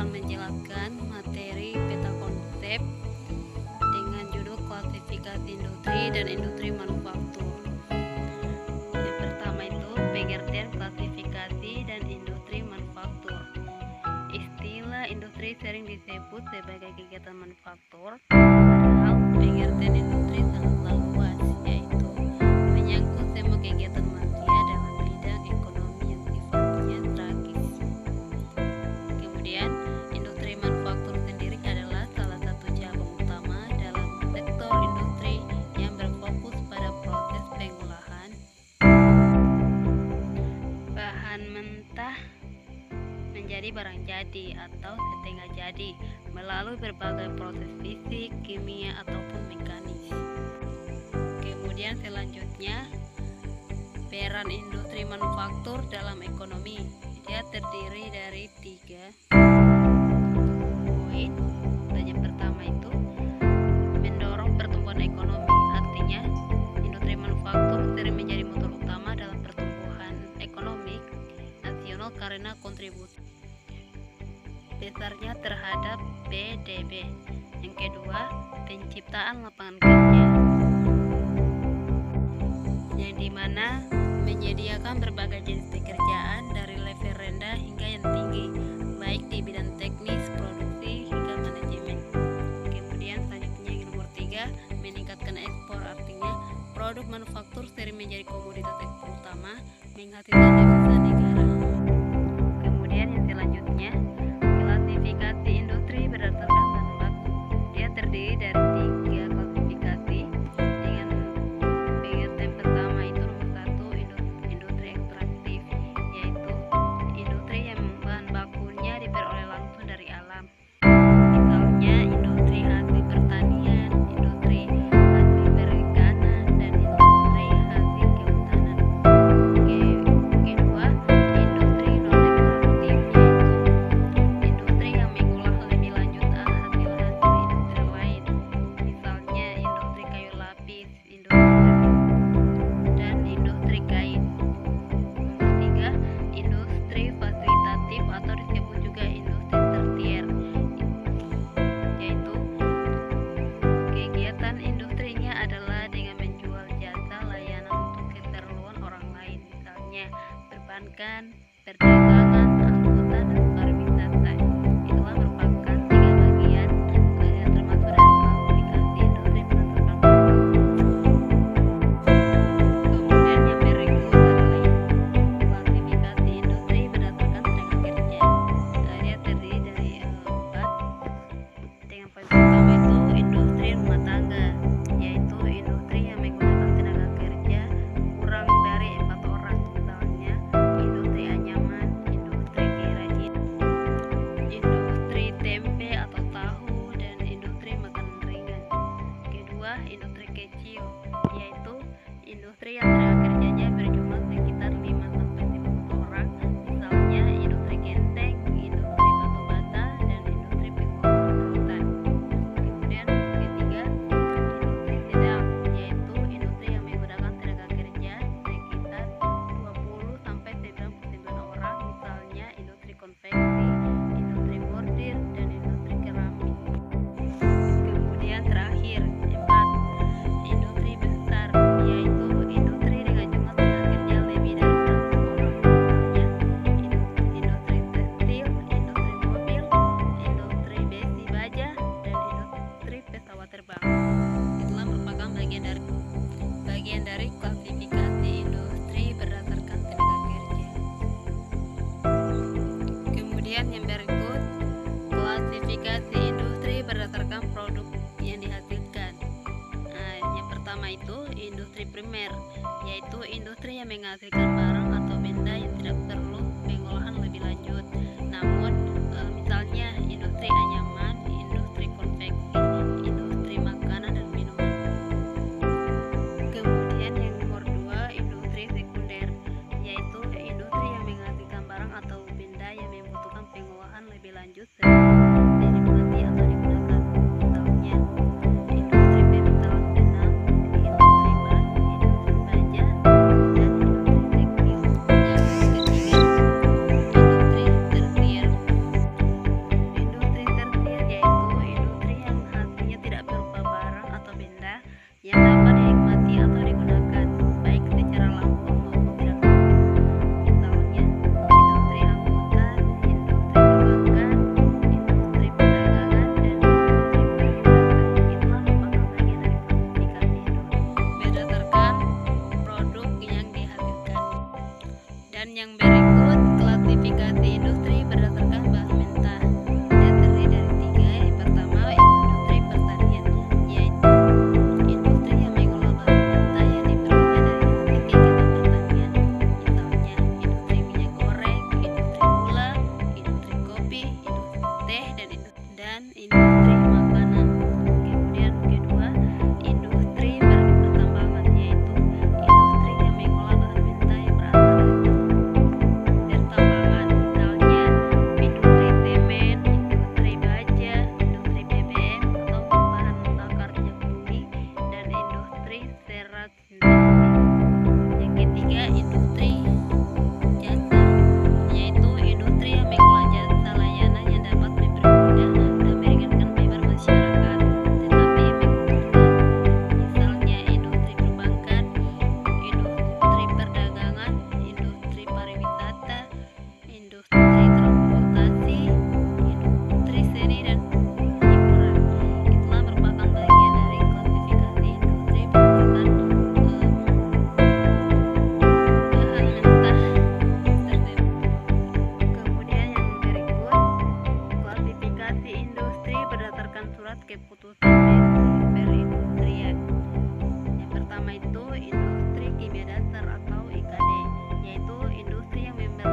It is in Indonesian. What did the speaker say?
akan menjelaskan materi peta konsep dengan judul klasifikasi industri dan industri manufaktur. Yang pertama itu pengertian klasifikasi dan industri manufaktur. Istilah industri sering disebut sebagai kegiatan manufaktur, padahal pengertian industri sangatlah luas, yaitu menyangkut semua kegiatan manusia dalam bidang ekonomi yang sifatnya strategis. Kemudian, industri manufaktur sendiri adalah salah satu cabang utama dalam sektor industri yang berfokus pada proses pengolahan bahan mentah menjadi barang jadi atau setengah jadi melalui berbagai proses fisik, kimia, ataupun mekanis. Kemudian selanjutnya, peran industri manufaktur dalam ekonomi. Dia terdiri dari 3 poin. Yang pertama itu mendorong pertumbuhan ekonomi. Artinya, industri manufaktur sering menjadi motor utama dalam pertumbuhan ekonomi nasional karena kontribusi besarnya terhadap PDB. Yang kedua, penciptaan lapangan kerja, yang dimana menyediakan berbagai jenis pekerjaan dari level rendah hingga yang tinggi, baik di bidang teknis, produksi, hingga manajemen. Kemudian selanjutnya yang nomor 3, meningkatkan ekspor. Artinya produk manufaktur sering menjadi komoditas ekspor utama, menghasilkan devisa negara. Kemudian yang selanjutnya, klasifikasi industri berdasarkan bahan baku. Dia terdiri dari 3 klasifikasi dengan pengertian pertama itu nomor 1, industri ekstraktif, yaitu industri yang bahan bakunya diperoleh langsung dari alam. Misalnya industri hasil pertanian, industri hasil perikanan, dan industri hasil kehutanan. Kedua, industri non ekstraktif, yaitu industri yang mengolah lebih lanjut hasil-hasil industri lain. Misalnya industri kayu lapis, dan industri kain. Nomor 3, industri fasilitatif atau disebut juga industri tersier, yaitu kegiatan industrinya adalah dengan menjual jasa layanan untuk keperluan orang lain, misalnya perbankan, perdagangan, angkutan, dan pariwisata. Itulah merupakan 3 bagian yang termasuk dari klasifikasi industri berdasarkan. Kemudian yang berikut adalah klasifikasi industri berdasarkan tenaga kerja. Dia terdiri dari 4. Dengan poin pertama itu industri rumah tangga, yaitu industri yang menggunakan tenaga kerja kurang dari 4 orang. Misalnya industri anyaman, industri kerajinan, industri tempe atau tahu, dan industri makanan ringan. Kedua, industri kecil, yaitu industri yang tenaga kerjanya berjumlah sekitar 5-10 orang. Misalnya industri genteng, industri batu bata, dan industri pengolahan rotan. Kemudian ketiga, industri sedang, yaitu industri yang menggunakan tenaga kerja sekitar 20-99 orang. Misalnya industri konveksi, industri bordir, dan industri keramik. Kemudian terakhir, 4, industri besar, yaitu industri dengan jumlah tenaga kerja lebih dari 100 orang. Misalnya industri tekstil, industri mobil, industri besi baja, dan industri pesawat terbang. Itulah merupakan bagian dari klasifikasi industri berdasarkan tenaga kerja. Kemudian yang berikut, klasifikasi industri berdasarkan produk yang dihasilkan. Yang pertama itu industri primer, yaitu industri yang menghasilkan barang atau benda yang tidak perlu pengolahan lebih lanjut. Namun, misalnya industri anyaman, industri konveksi, industri makanan dan minuman. Kemudian yang nomor 2, industri sekunder, yaitu industri yang menghasilkan barang atau benda yang membutuhkan pengolahan lebih lanjut sebelum dinikmati atau digunakan. Misalnya industri pementalan benang, industri ban, industri baja, dan industri tekstil. Yang ketiga, industri tersier, surat keputusan menteri